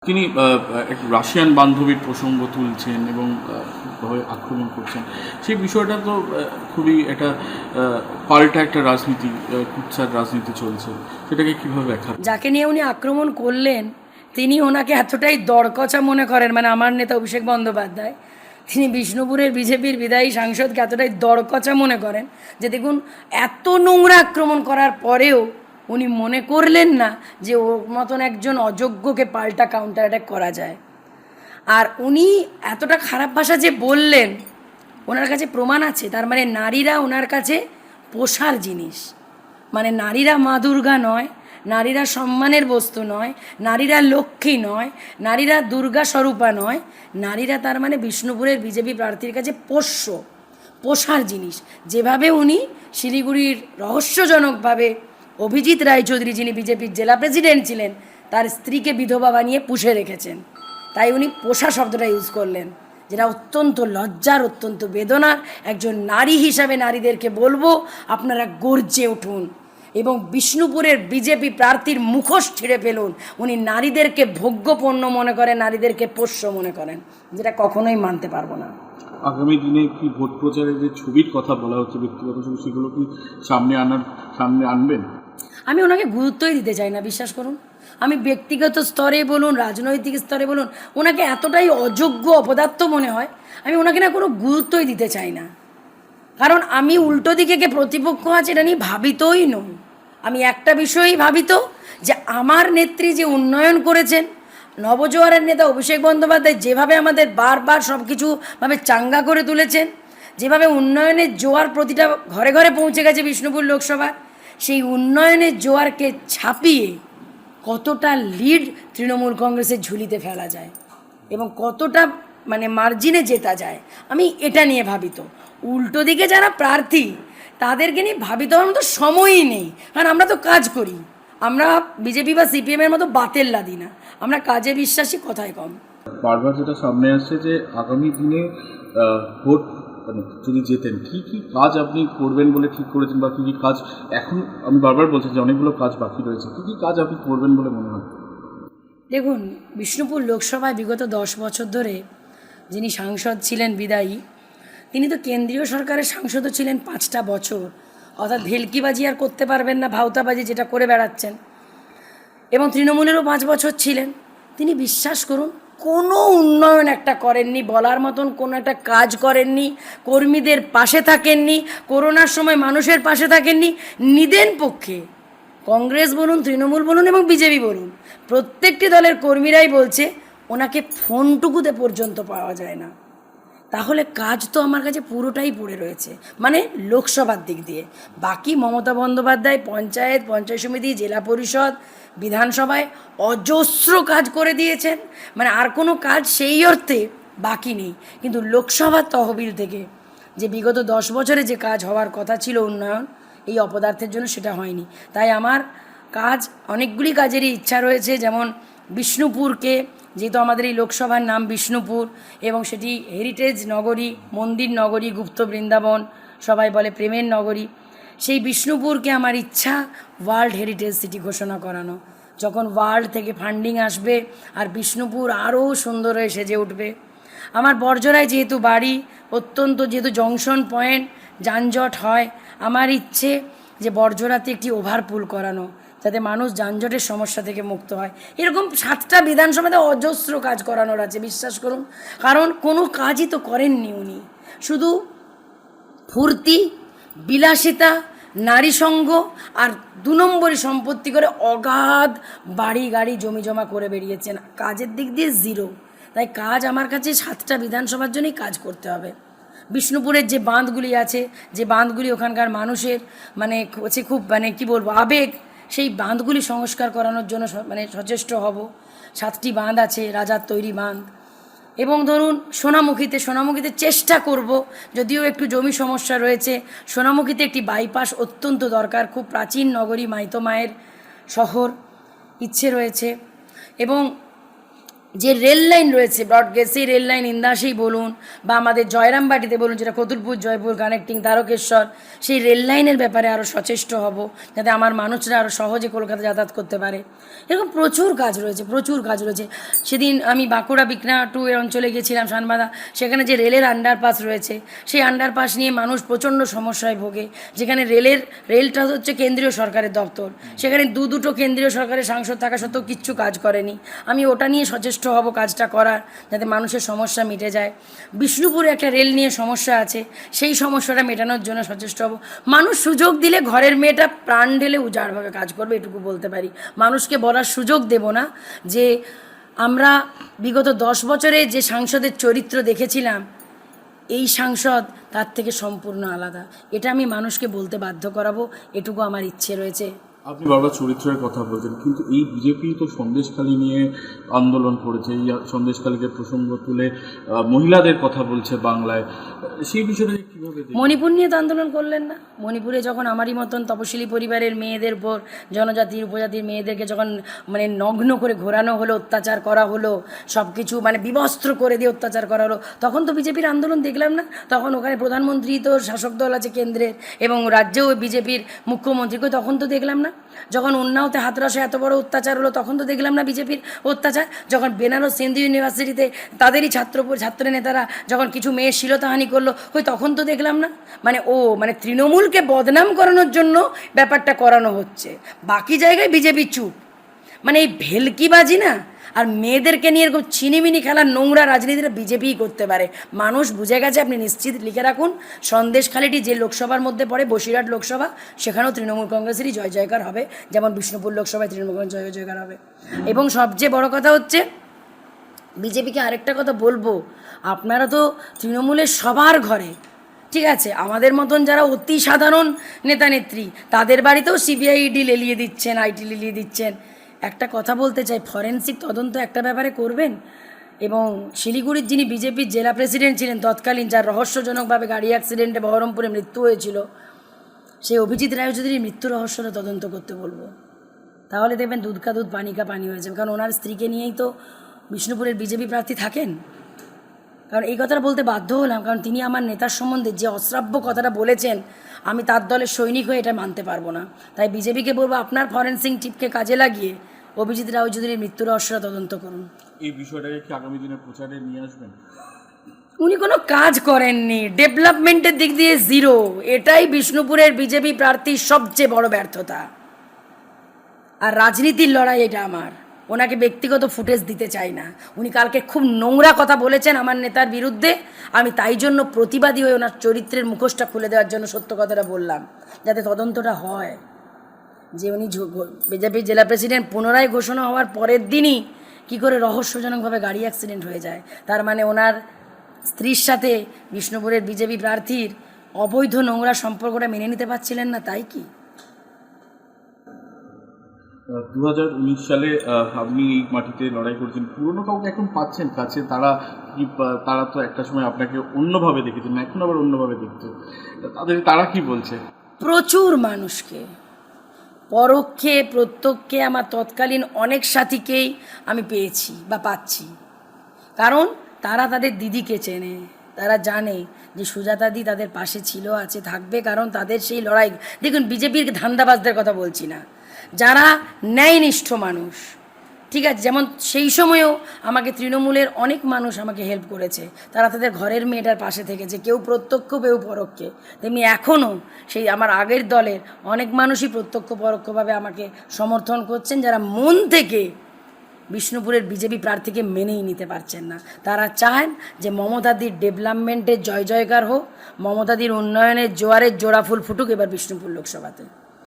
তিনি এক রাশিয়ান বান্ধবীর প্রসঙ্গ তুলছেন এবং খুবভাবে আক্রমণ করছেন। সেই বিষয়টা তো খুবই একটা পাল্টা একটা রাজনীতি, কুৎসার রাজনীতি চলছে। সেটাকে কীভাবে ব্যাখ্যা? যাকে নিয়ে উনি আক্রমণ করলেন তিনি ওনাকে এতটাই দড়কচা মনে করেন, মানে আমার নেতা অভিষেক বন্দ্যোপাধ্যায়, তিনি বিষ্ণুপুরের বিজেপির বিদায়ী সাংসদকে এতটাই দড়কচা মনে করেন যে দেখুন এত নোংরা আক্রমণ করার পরেও উনি মনে করলেন না যে ওর মতন একজন অযোগ্যকে পাল্টা কাউন্টার অ্যাটাক করা যায়। আর উনি এতটা খারাপ ভাষা যে বললেন, ওনার কাছে প্রমাণ আছে। তার মানে নারীরা ওনার কাছে পোষার জিনিস, মানে নারীরা মা দুর্গা নয়, নারীরা সম্মানের বস্তু নয়, নারীরা লক্ষ্মী নয়, নারীরা দুর্গা স্বরূপা নয়, নারীরা তার মানে বিষ্ণুপুরের বিজেপি প্রার্থীর কাছে পোষার জিনিস। যেভাবে উনি শিলিগুড়ির রহস্যজনকভাবে অভিজিৎ রায়চৌধুরী, যিনি বিজেপির জেলা প্রেসিডেন্ট ছিলেন, তার স্ত্রীকে বিধবা বানিয়ে পুষে রেখেছেন, তাই উনি পোষা শব্দটা ইউজ করলেন, যেটা অত্যন্ত লজ্জার, অত্যন্ত বেদনার। একজন নারী হিসাবে নারীদেরকে বলবো, আপনারা গর্জে উঠুন এবং বিষ্ণুপুরের বিজেপি প্রার্থীর মুখোশ ছিঁড়ে ফেলুন। উনি নারীদেরকে ভোগ্যপণ্য মনে করেন, নারীদেরকে পোষ্য মনে করেন, যেটা কখনোই মানতে পারবো না। আগামী দিনে কি ভোট প্রচারের যে ছবির কথা বলা হচ্ছে, ব্যক্তিগত ছবি, সেগুলো কি সামনে আনবেন? আমি ওনাকে গুরুত্বই দিতে চাই না, বিশ্বাস করুন। আমি ব্যক্তিগত স্তরে বলুন, রাজনৈতিক স্তরে বলুন, ওনাকে এতটাই অযোগ্য অপদার্থ মনে হয়, আমি ওনাকে না কোনো গুরুত্বই দিতে চাই না। কারণ আমি উল্টো দিকে কে প্রতিপক্ষ আছে এটা নিয়ে ভাবিতই নই। আমি একটা বিষয়ই ভাবিত, যে আমার নেত্রী যে উন্নয়ন করেছেন, নবজোয়ারের নেতা অভিষেক বন্দ্যোপাধ্যায় যেভাবে আমাদের বারবার সব কিছুভাবে চাঙ্গা করে তুলেছেন, যেভাবে উন্নয়নের জোয়ার প্রতিটা ঘরে ঘরে পৌঁছে গেছে বিষ্ণুপুর লোকসভার, সেই উন্নয়নের জোয়ারকে ছাপিয়ে কতটা লিড তৃণমূল কংগ্রেসের ঝুলিতে ফেলা যায় এবং কতটা মানে মার্জিনে জেতা যায়, আমি এটা নিয়ে ভাবিত। উল্টো দিকে যারা প্রার্থী তাদেরকে নিয়ে ভাবিত হওয়ার মতো সময়ই নেই, কারণ আমরা তো কাজ করি। আমরা বিজেপি বা সিপিএমের মতো বাতেল লাদি না, আমরা কাজে বিশ্বাসী, কথায় কম। বারবার যেটা সামনে আসছে যে আগামী দিনে ভোট যদি জেতেন কী কী কাজ আপনি করবেন বলে ঠিক করেছেন, বা কী কী কাজ এখন, আমি বারবার বলছি যে অনেকগুলো কাজ বাকি রয়েছে, কী কী কাজ আপনি করবেন বলে মনে হয়? দেখুন, বিষ্ণুপুর লোকসভায় বিগত 10 বছর ধরে যিনি সাংসদ ছিলেন বিদায়ী, তিনি তো কেন্দ্রীয় সরকারের সাংসদও ছিলেন 5টা বছর, অর্থাৎ ভেলকিবাজি আর করতে পারবেন না, ভাওতাবাজি যেটা করে বেড়াচ্ছেন। এবং তৃণমূলেরও 5 বছর ছিলেন। তিনি বিশ্বাস করুন কোনো উন্নয়ন একটা করেননি, বলার মতন কোনো একটা কাজ করেননি, কর্মীদের পাশে থাকেননি, করোনার সময় মানুষের পাশে থাকেননি। নিদেন পক্ষে কংগ্রেস বলুন, তৃণমূল বলুন এবং বিজেপি বলুন, প্রত্যেকটি দলের কর্মীরাই বলছে ওনাকে ফোনটুকুতে পর্যন্ত পাওয়া যায় না। তাহলে কাজ তো আমার কাছে পুরোটাই পড়ে রয়েছে, মানে লোকসভার দিক দিয়ে। বাকি মমতা বন্দ্যোপাধ্যায় পঞ্চায়েত সমিতি, জেলা পরিষদ, বিধানসভায় অজস্র কাজ করে দিয়েছেন, মানে আর কোনো কাজ সেই অর্থে বাকি নেই। কিন্তু লোকসভার তহবিল থেকে যে বিগত 10 বছরে যে কাজ হওয়ার কথা ছিল উন্নয়ন, এই অপদার্থের জন্য সেটা হয়নি। তাই আমার কাজ, অনেকগুলি কাজেরই ইচ্ছা রয়েছে, যেমন বিষ্ণুপুরকে, যেহেতু আমাদের এই লোকসভার নাম বিষ্ণুপুর এবং সেটি হেরিটেজ নগরী, মন্দির নগরী, গুপ্ত বৃন্দাবন, সবাই বলে প্রেমের নগরী, সেই বিষ্ণুপুরকে আমার ইচ্ছা ওয়ার্ল্ড হেরিটেজ সিটি ঘোষণা করানো। যখন ওয়ার্ল্ড থেকে ফান্ডিং আসবে আর বিষ্ণুপুর আরও সুন্দর হয়ে সেজে উঠবে। আমার বড়জোড়ায় যেহেতু বাড়ি, যেহেতু জংশন পয়েন্ট, যানজট হয়, আমার ইচ্ছে যে বড়জোড়াতে একটি ওভারপুল করানো, যাতে মানুষ যানজটের সমস্যা থেকে মুক্ত হয়। এরকম 7টা বিধানসভাতে অজস্র কাজ করানোর আছে, বিশ্বাস করুন। কারণ কোনো কাজই তো করেননি উনি, শুধু ফুর্তি, বিলাসিতা, নারী সঙ্গ আর 2 নম্বরই সম্পত্তি করে অগাধ বাড়ি গাড়ি জমি জমা করে বেরিয়েছেন, কাজের দিক দিয়ে জিরো। তাই কাজ আমার কাছে 7টা বিধানসভার জন্যই কাজ করতে হবে। বিষ্ণুপুরের যে বাঁধগুলি আছে, যে বাঁধগুলি ওখানকার মানুষের মানে হচ্ছে খুব মানে কি বলবো আবেগ, সেই বাঁধগুলি সংস্কার করানোর জন্য মানে সচেষ্ট হব। 7টি বাঁধ আছে, রাজার তৈরি বাঁধ। এবং ধরুন সোনামুখীতে চেষ্টা করব, যদিও একটু জমি সমস্যা রয়েছে, সোনামুখীতে একটি বাইপাস অত্যন্ত দরকার, খুব প্রাচীন নগরী, মাইতো মায়ের শহর, ইচ্ছে রয়েছে। এবং যে রেল লাইন রয়েছে ব্রডগেজ, সেই রেল লাইন ইন্দাসেই বলুন বা আমাদের জয়রামবাটিতে বলুন, যেটা কতুলপুর জয়পুর কানেক্টিং তারকেশ্বর, সেই রেল লাইনের ব্যাপারে আরও সচেষ্ট হব যাতে আমার মানুষরা আরও সহজে কলকাতা যাতায়াত করতে পারে। এরকম প্রচুর কাজ রয়েছে, প্রচুর কাজ রয়েছে। সেদিন আমি বাঁকুড়া বিকনা টু এর অঞ্চলে গেছিলাম, শানবাঁধা, সেখানে যে রেলের আন্ডারপাস রয়েছে সেই আন্ডারপাস নিয়ে মানুষ প্রচণ্ড সমস্যায় ভোগে। যেখানে রেলটা হচ্ছে কেন্দ্রীয় সরকারের দপ্তর, সেখানে দুটো কেন্দ্রীয় সরকারের সাংসদ থাকা সত্ত্বেও কিচ্ছু কাজ করেনি। আমি ওটা নিয়ে সচেষ্ট হব কাজটা করার, যাতে মানুষের সমস্যা মিটে যায়। বিষ্ণুপুরে একটা রেল নিয়ে সমস্যা আছে, সেই সমস্যাটা মেটানোর জন্য সচেষ্ট হব। মানুষ সুযোগ দিলে ঘরের মেয়েটা প্রাণ ঢেলে উজাড়ভাবে কাজ করবে, এটুকু বলতে পারি। মানুষকে বলার সুযোগ দেব না যে আমরা বিগত 10 বছরে যে সাংসদের চরিত্র দেখেছিলাম, এই সাংসদ তার থেকে সম্পূর্ণ আলাদা। এটা আমি মানুষকে বলতে বাধ্য করাবো, এটুকু আমার ইচ্ছে রয়েছে। আপনি বারবার চরিত্রের কথা বলছেন, কিন্তু এই বিজেপি তো সন্দেশখালী নিয়ে আন্দোলন করেছে, এই সন্দেশখালীকে প্রসঙ্গ তুলে মহিলাদের কথা বলছে বাংলায়, সেই বিষয়টা কীভাবে দেখেন? মণিপুর নিয়ে তো আন্দোলন করলেন না? মণিপুরে যখন আমারই মতন তপশিলি পরিবারের মেয়েদের উপর, জনজাতির উপজাতির মেয়েদেরকে যখন মানে নগ্ন করে ঘোরানো হলো, অত্যাচার করা হলো, সব কিছু মানে বিবস্ত্র করে দিয়ে অত্যাচার করা হলো, তখন তো বিজেপির আন্দোলন দেখলাম না? তখন ওখানে প্রধানমন্ত্রী তো শাসক দল আছে কেন্দ্রের, এবং রাজ্যেও বিজেপির মুখ্যমন্ত্রীকে তখন তো দেখলাম না? যখন উন্নাওতে হাতরাসে এত বড় অত্যাচার হলো, তখন তো দেখলাম না বিজেপির অত্যাচার? যখন বেনারস হিন্দু ইউনিভার্সিটিতে তাদেরই ছাত্র নেতারা যখন কিছু মেয়ে শ্লীলতাহানি করলো, ওই তখন তো দেখলাম না? মানে তৃণমূলকে বদনাম করানোর জন্য ব্যাপারটা করানো হচ্ছে, বাকি জায়গায় বিজেপি চুপ। মানে এই ভেলকিবাজি না, আর মেয়েদেরকে নিয়ে এরকম ছিনিমিনি খেলার নোংরা রাজনীতিটা বিজেপিই করতে পারে। মানুষ বুঝে গেছে। আপনি নিশ্চিত লিখে রাখুন, সন্দেশখালীটি যে লোকসভার মধ্যে পড়ে, বসিরহাট লোকসভা, সেখানেও তৃণমূল কংগ্রেসেরই জয় জয়কার হবে, যেমন বিষ্ণুপুর লোকসভায় তৃণমূল কংগ্রেস জয় জয়কার হবে। এবং সবচেয়ে বড় কথা হচ্ছে, বিজেপিকে আরেকটা কথা বলবো, আপনারা তো তৃণমূলের সবার ঘরে, ঠিক আছে, আমাদের মতন যারা অতি সাধারণ নেতা নেত্রী, তাদের বাড়িতেও সিবিআই ইডি লেলিয়ে দিচ্ছেন, আইটি লেলিয়ে দিচ্ছেন। একটা কথা বলতে চাই, ফরেন্সিক তদন্ত একটা ব্যাপারে করবেন। এবং শিলিগুড়ির যিনি বিজেপির জেলা প্রেসিডেন্ট ছিলেন তৎকালীন, যার রহস্যজনকভাবে গাড়ি অ্যাক্সিডেন্টে বহরমপুরে মৃত্যু হয়েছিল, সেই অভিজিৎ রায়চৌধুরীর মৃত্যু রহস্যটা তদন্ত করতে বলবো। তাহলে দেখবেন দুধ কা দুধ পানি কা পানি হয়ে যাবে। কারণ ওনার স্ত্রীকে নিয়েই তো বিষ্ণুপুরের বিজেপি প্রার্থী থাকেন। কারণ এই কথাটা বলতে বাধ্য হলাম, কারণ তিনি আমার নেতার সম্বন্ধে যে অশ্রাব্য কথাটা বলেছেন, আমি তার দলের সৈনিক হয়ে এটা মানতে পারবো না। তাই বিজেপিকে বলবো, আপনার ফরেন্সিক টিপকে কাজে লাগিয়ে অভিজিৎ রায়চৌধুরীর মৃত্যু রহস্যটা তদন্ত করুন। এই বিষয়টাকে কি আগামী দিনে প্রচারে নিয়ে আসবেন? উনি কোনো কাজ করেননি, ডেভেলপমেন্টের দিক দিয়ে জিরো। এটাই বিষ্ণুপুরের বিজেপি প্রার্থীর সবচেয়ে বড় ব্যর্থতা। আর রাজনীতির লড়াই এটা আমার, ওনাকে ব্যক্তিগত ফুটেজ দিতে চাই না। উনি কালকে খুব নোংরা কথা বলেছেন আমার নেতার বিরুদ্ধে, আমি তাই জন্য প্রতিবাদী হয়ে ওনার চরিত্রের মুখোশটা খুলে দেওয়ার জন্য সত্য কথাটা বললাম, যাতে তদন্তটা হয়। যে উনি বিজেপির জেলা প্রেসিডেন্ট পুনরায় ঘোষণা হওয়ার পরের দিনই কী করে রহস্যজনকভাবে গাড়ি অ্যাক্সিডেন্ট হয়ে যায়, তার মানে ওনার স্ত্রীর সাথে বিষ্ণুপুরের বিজেপি প্রার্থীর অবৈধ নোংরা সম্পর্কটা মেনে নিতে পারছিলেন না, তাই কি? 2019 সালে আপনি এই মাটিতে লড়াই করছেন, পুরনো কাউকে এখন পাচ্ছেন কাছে? তারা তো একটা সময় আপনাকে অন্যভাবে দেখেছেন, এখন আবার অন্যভাবে দেখছে, তারা কি বলছে? প্রচুর মানুষকে, পরোক্ষে প্রত্যক্ষে, আমার তৎকালীন অনেক সাথীকেই আমি পেয়েছি বা পাচ্ছি। কারণ তারা তাদের দিদিকে চেনে, তারা জানে যে সুজাতাদি তাদের পাশে ছিল, আছে, থাকবে। কারণ তাদের সেই লড়াই, দেখুন বিজেপির ধান্দাবাজদের কথা বলছি না, যারা ন্যায়নিষ্ঠ মানুষ, ঠিক আছে, যেমন সেই সময়েও আমাকে তৃণমূলের অনেক মানুষ আমাকে হেল্প করেছে, তারা তাদের ঘরের মেয়েটার পাশে থেকেছে, কেউ প্রত্যক্ষ কেউ পরোক্ষে। তেমনি এখনও সেই আমার আগের দলের অনেক মানুষই প্রত্যক্ষ পরোক্ষভাবে আমাকে সমর্থন করছেন, যারা মন থেকে বিষ্ণুপুরের বিজেপি প্রার্থীকে মেনেই নিতে পারছেন না। তারা চান যে মমতাদির ডেভেলপমেন্টের জয় জয়কার হোক, মমতাদির উন্নয়নের জোয়ারের জোড়া ফুল ফুটুক এবার বিষ্ণুপুর লোকসভাতে।